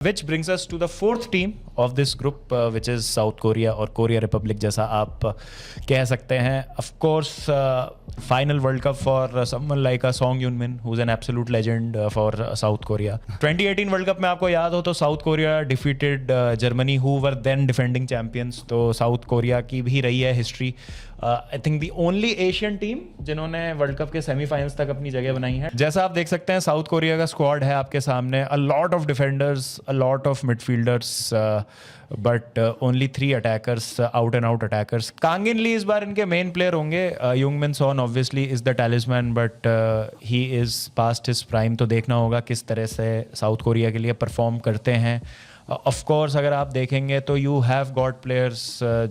Which brings us to the fourth team of this group, which is South Korea or Korea Republic जैसा आप कह सकते हैं. Of course, final World Cup for someone like a Song Hyun-min, who's an absolute legend for South Korea. 2018 World Cup में आपको याद हो तो South Korea defeated Germany, who were then defending champions. तो South Korea की भी रही है history. I think the only Asian team जिन्होंने वर्ल्ड कप के सेमीफाइनल्स तक अपनी जगह बनाई है. जैसा आप देख सकते हैं साउथ कोरिया का स्क्वाड है आपके सामने. A lot of defenders, a lot of midfielders, but only 3 attackers, out and out attackers. Kang In Lee इस बार इनके मेन प्लेयर होंगे. Heungmin Son obviously is the talisman, but he is past his prime. तो देखना होगा किस तरह से साउथ कोरिया के लिए परफॉर्म करते हैं. ऑफ कोर्स अगर आप देखेंगे तो यू हैव गॉट प्लेयर्स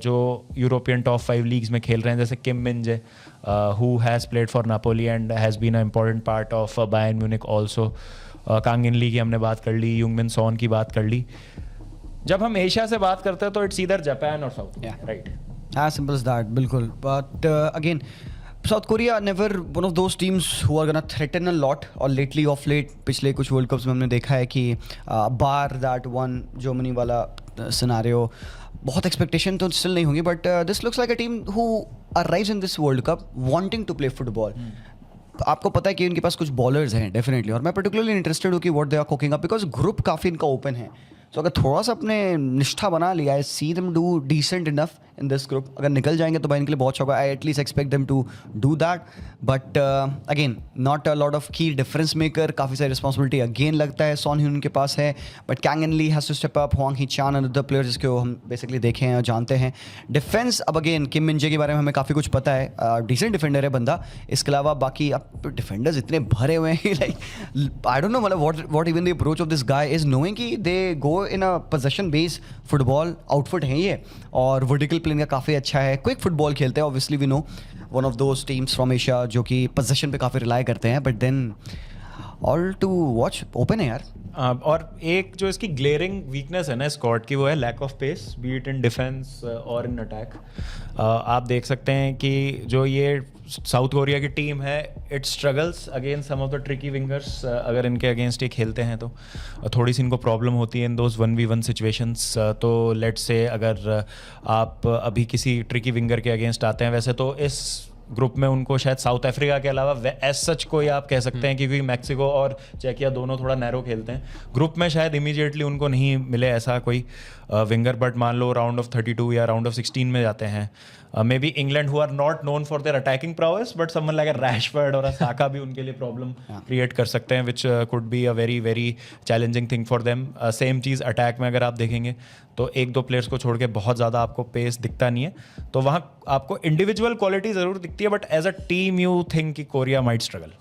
जो यूरोपियन टॉप 5 लीग्स में खेल रहे हैं, जैसे Kim Min Jae, who has played for Napoli and has been a important part of Bayern Munich also. Kang In Lee की हमने बात कर ली, यूंगमिन सॉन की बात कर ली. जब हम एशिया से बात करते हैं तो इट्स ईदर जापान और south, right? As simple as that, बिल्कुल. But again, South Korea never one of those teams who are gonna threaten a lot. और lately of late पिछले कुछ वर्ल्ड कप्स में हमने देखा है कि बार दैट वन जर्मनी वाला सिनारियो बहुत एक्सपेक्टेशन तो स्टिल नहीं होंगी, but this looks like a team who arrives in this World Cup wanting to play football. आपको पता है कि उनके पास कुछ बॉलर्स हैं डेफिनेटली, और मैं पर्टिकुलरली इंटरेस्टेड हूँ कि what they are cooking up, because group काफ़ी इनका ओपन है. सो अगर थोड़ा सा अपने निष्ठा बना लिया, I see them do decent enough in this group. अगर निकल जाएंगे तो भाई इनके लिए बहुत होगा. I at least expect them to do that, but again not a lot of की डिफरेंस मेकर. काफ़ी सारी रिस्पॉन्सिबिलिटी अगेन लगता है सॉन ह्यून के पास है, but Kang in Lee has to step up. Hwang Hee Chan and other players जिसको हम बेसिकली देखे हैं और जानते हैं. डिफेंस अब अगेन किम मिन जे के बारे में हमें काफ़ी कुछ पता है, डिसेंट डिफेंडर है बंदा. इसके अलावा बाकी अब डिफेंडर्स इतने भरे हुए हैं, लाइक आई डोंट नो मतलब what even the approach of this guy is, knowing कि दे गो इन अ पोजेशन बेस्ड फुटबॉल आउटफुट है ये, और वर्टिकल प्लेन का काफ़ी अच्छा है. क्विक फुटबॉल खेलते हैं, obviously we know one of those teams from Asia जो कि पोजेशन पे काफ़ी रिलाई करते हैं, but then all to watch open है यार. और एक जो इसकी ग्लेयरिंग वीकनेस है ना स्क्वाड की, वो है lack of pace, be it in defence और इन अटैक. आप देख सकते हैं कि जो ये साउथ कोरिया की टीम है, it struggles against some of the tricky wingers. अगर इनके अगेंस्ट ये खेलते हैं तो थोड़ी सी इनको प्रॉब्लम होती है इन दोज 1v1 सिचुएशंस. तो लेट्स से अगर आप अभी किसी ट्रिकी विंगर के अगेंस्ट आते हैं, वैसे तो इस ग्रुप में उनको शायद साउथ अफ्रीका के अलावा एज सच कोई आप कह सकते हैं, क्योंकि मैक्सिको और चेकिया दोनों थोड़ा नैरो खेलते हैं. ग्रुप में शायद इमीडिएटली उनको नहीं मिले ऐसा कोई विंगर, बट मान लो राउंड ऑफ 32 या राउंड ऑफ 16 में जाते हैं. Maybe England who are not known for their attacking prowess, but someone like a Rashford और अ साका भी उनके लिए प्रॉब्लम क्रिएट कर सकते हैं, which could be a very very challenging thing for them. Same cheese attack में अगर आप देखेंगे तो 1-2 प्लेयर्स को छोड़ के बहुत ज़्यादा आपको पेस दिखता नहीं है. तो वहाँ आपको इंडिविजुअल क्वालिटी ज़रूर दिखती है, but as a team you think कि कोरिया माइट स्ट्रगल.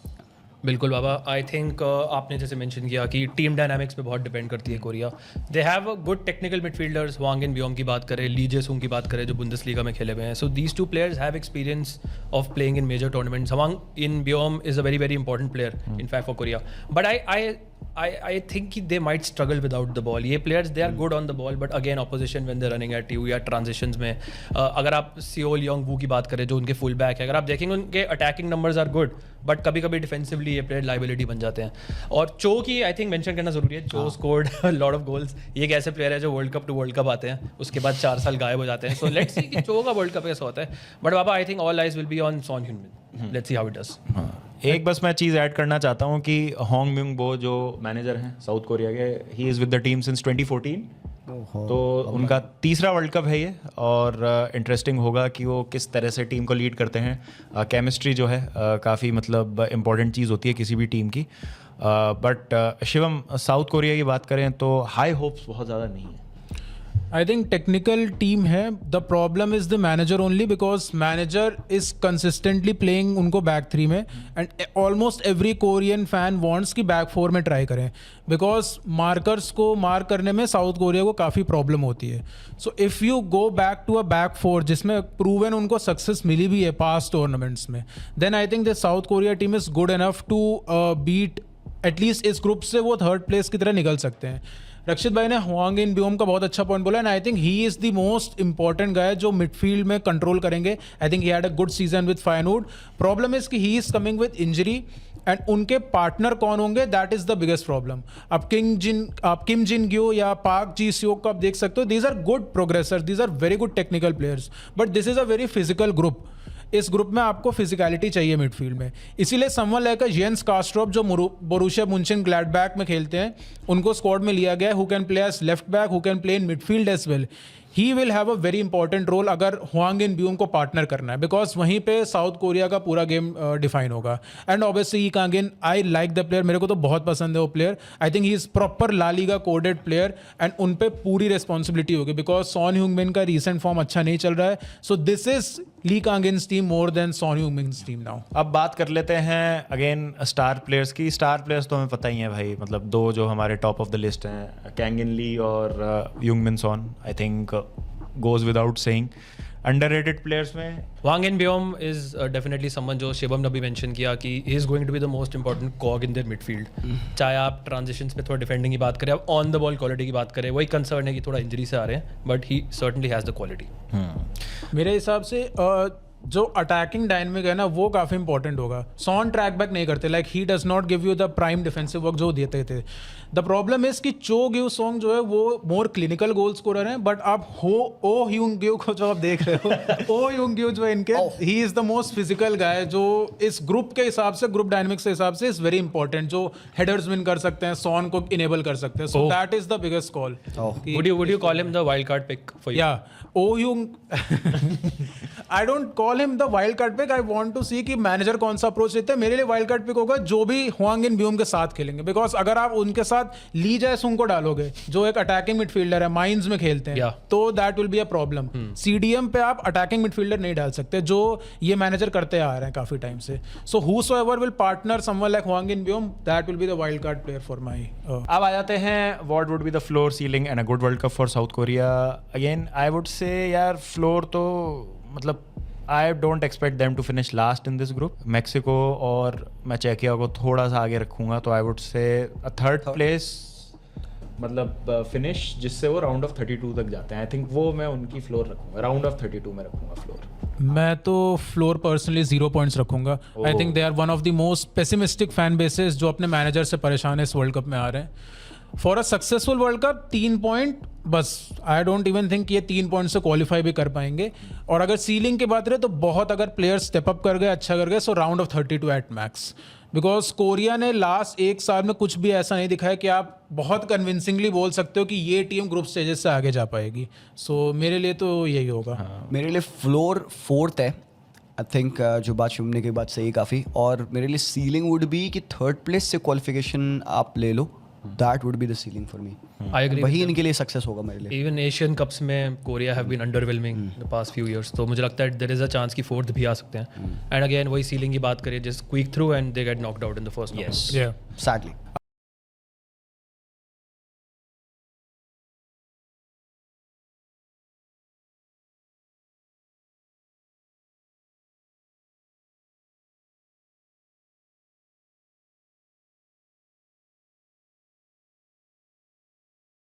बिल्कुल बाबा, आई थिंक आपने जैसे मेंशन किया कि टीम डायनामिक्स पे बहुत डिपेंड करती है Korea. They have good technical midfielders. Hwang In Beom की बात करें, ली जेसुंग की बात करें जो बुंदेसलीगा में खेले हुए हैं. So these 2 players have experience of playing in major tournaments. Hwang In Beom is a very very important player in fact for Korea, but I think they might struggle without the ball. ये players they are good on the ball, but again opposition when they're running at you या transitions में. अगर आप Seoul Yong वू की बात करें जो उनके फुल बैक है, अगर आप देखेंगे उनके attacking numbers are good, but कभी कभी डिफेंसिवली ये प्लेयर लाइबिलिटी बन जाते हैं. और चो की आई थिंक मेंशन करना जरूरी है. चो स्कोर्ड लॉट ऑफ गोल्स. ये एक ऐसे प्लेयर है जो World Cup to World Cup आते हैं, उसके बाद 4 साल गायब हो जाते हैं. सो लेट्स सी कि चो का वर्ल्ड कप कैसा होता है. बट बाबा I think all eyes will be on Son Heung. Let's see how it does. एक बस मैं चीज़ ऐड करना चाहता हूँ कि होंग म्यूंग बो जो मैनेजर हैं साउथ कोरिया के, he is with the team since 2014. तो उनका तीसरा वर्ल्ड कप है ये, और इंटरेस्टिंग होगा कि वो किस तरह से टीम को लीड करते हैं. केमिस्ट्री जो है काफ़ी मतलब इम्पॉर्टेंट चीज़ होती है किसी भी टीम की. बट शिवम, साउथ कोरिया की बात करें तो हाई होप्स बहुत ज़्यादा नहीं है. I think technical team है. The problem is the manager only, because manager is consistently playing उनको back 3 में, and almost every Korean fan wants कि back 4 में try करें, because markers को mark करने में साउथ कोरिया को काफ़ी problem होती है. So if you go back to a back 4 जिसमें proven उनको success मिली भी है past tournaments में, then I think the South Korea team is good enough to beat at least इस ग्रुप से वो 3rd place की तरह निकल सकते हैं. रक्षित भाई ने हुआंग इन ब्योम का बहुत अच्छा पॉइंट बोला, and I think he is the most important guy जो मिडफील्ड में कंट्रोल करेंगे. I think he had a good season with Feyenoord. Problem is कि he is coming with injury, and उनके पार्टनर कौन होंगे, that is the biggest problem. आप Kim जिन ग्यो या park जी Seok को आप देख सकते हो. These are good progressors, these are very good technical players, but this is a very physical group. इस ग्रुप में आपको फिजिकलिटी चाहिए मिडफील्ड में. इसीलिए समवन लाइक जेंस कास्ट्रोप जो बोरुसिया मुंशन ग्लैडबैक में खेलते हैं, उनको स्क्वाड में लिया गया है. Who can play as left back, who can play in midfield as well. He will have a very important role अगर हुआंग इन ब्यूम को पार्टनर करना है, बिकॉज वहीं पे साउथ कोरिया का पूरा गेम डिफाइन होगा. And obviously Lee Kangin, I like the player, मेरे को तो बहुत पसंद है वो player. I think he is proper La Liga coded player, and उन पे पूरी रिस्पॉन्सिबिलिटी होगी बिकॉज सॉन ह्यूंगमिन का रिसेंट फॉर्म अच्छा नहीं चल रहा है. So this is Lee Kangin's team more than Son Heungmin's team now. अब बात कर लेते हैं अगेन स्टार प्लेयर्स की. स्टार प्लेयर्स तो हमें पता ही है भाई, मतलब दो जो हमारे टॉप ऑफ द लिस्ट हैं, कैंगिन ली और Heungmin Son. I think goes without saying. Underrated players में Wang In Byom is definitely someone जो शिवम ने भी मेंशन किया कि he is going to be the most important cog in their midfield. चाहे आप ट्रांजिशंस पे थोड़ा डिफेंडिंग की बात करें, आप ऑन द बॉल क्वालिटी की बात करें, वही कंसर्न है कि थोड़ा इंजरी से आ रहे हैं, but he certainly has the quality. मेरे हिसाब से जो अटैकिंग डायनेमिक है ना, वो काफ़ी इंपॉर्टेंट होगा. सॉन ट्रैक बैक नहीं करते, like he does not give you the prime defensive work जो देते थे. द प्रॉब्लम इज कि चो ग्यू सॉन्ग जो है वो मोर क्लिनिकल गोल स्कोरर हैं, बट आप ओ ह्यूंग ग्यू को जो आप देख रहे हो, ओ ह्यूंग ग्यू जो है इनके, he is the most physical guy जो इस ग्रुप के हिसाब से, ग्रुप डायनेमिक्स के हिसाब से इज वेरी इंपॉर्टेंट, जो हेडर्स विन कर सकते हैं, सॉन को इनेबल कर सकते हैं. So that is the biggest call. Would you call him the wild card pick for you? Yeah, Oh Hyung. I don't call him the wild card pick. I want to see कि manager कौन सा approach लेते हैं. मेरे लिए wild card pick होगा जो भी हुआंग इन ब्यूम के साथ खेलेंगे, बिकॉज अगर आप उनके साथ ली जाए सुंग को डालोगे जो एक अटैकिंग मिडफील्डर है, माइंस में खेलते हैं, तो that will be a problem. CDM पे आप अटैकिंग मिडफील्डर नहीं डाल सकते, जो ये मैनेजर करते आ रहे हैं काफी टाइम से. So whosoever will partner someone like Hwang In Beom, that will be the wild card player for my. अब आ जाते हैं what would be the floor, ceiling and a good World Cup for South Korea. Again I would say यार floor तो मतलब I don't expect them to finish last in this group. Mexico और मैं चेकिया को थोड़ा सा आगे रखूंगा, तो आई वुड से अ थर्ड प्लेस मतलब फिनिश जिससे वो राउंड ऑफ 32 तक जाते हैं. आई थिंक वो मैं उनकी फ्लोर रखूंगा, राउंड ऑफ 32 में रखूंगा फ्लोर. मैं तो फ्लोर पर्सनली 0 पॉइंट्स रखूंगा. I think they are one of the most pessimistic fan bases जो अपने मैनेजर से परेशान है इस वर्ल्ड कप में आ रहे हैं. For a successful World Cup 3 point बस. आई डोंट इवन थिंक ये 3 पॉइंट से क्वालिफाई भी कर पाएंगे. और अगर सीलिंग की बात रहे तो बहुत, अगर प्लेयर्स स्टेप अप कर गए, अच्छा कर गए, सो round of 32 at max. Because Korea ने लास्ट 1 साल में कुछ भी ऐसा नहीं दिखाया कि आप बहुत कन्विंसिंगली बोल सकते हो कि ये टीम ग्रुप स्टेजेस से आगे जा पाएगी. सो मेरे लिए तो यही होगा. मेरे लिए फ्लोर 4th है. आई थिंक जो बात शुभने की बात सही काफ़ी. और मेरे लिए सीलिंग वुड बी कि 3rd प्लेस से क्वालिफिकेशन आप ले लो, that would be the ceiling for me. I agree. वही इनके लिए सक्सेस होगा मेरे लिए. इवन एशियन कप्स में Korea have been underwhelming the past few years, तो मुझे लगता है देयर इज अ चांस कि 4th भी आ सकते हैं. एंड अगेन वही सीलिंग की बात करें, just quick through and they get knocked out in the first. Yes. Yeah. Sadly.